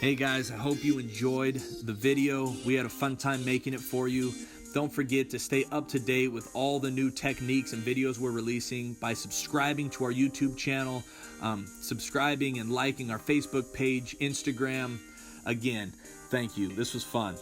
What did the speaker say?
Hey guys, I hope you enjoyed the video. We had a fun time making it for you. Don't forget to stay up to date with all the new techniques and videos we're releasing by subscribing to our YouTube channel, subscribing and liking our Facebook page, Instagram. Again, thank you. This was fun.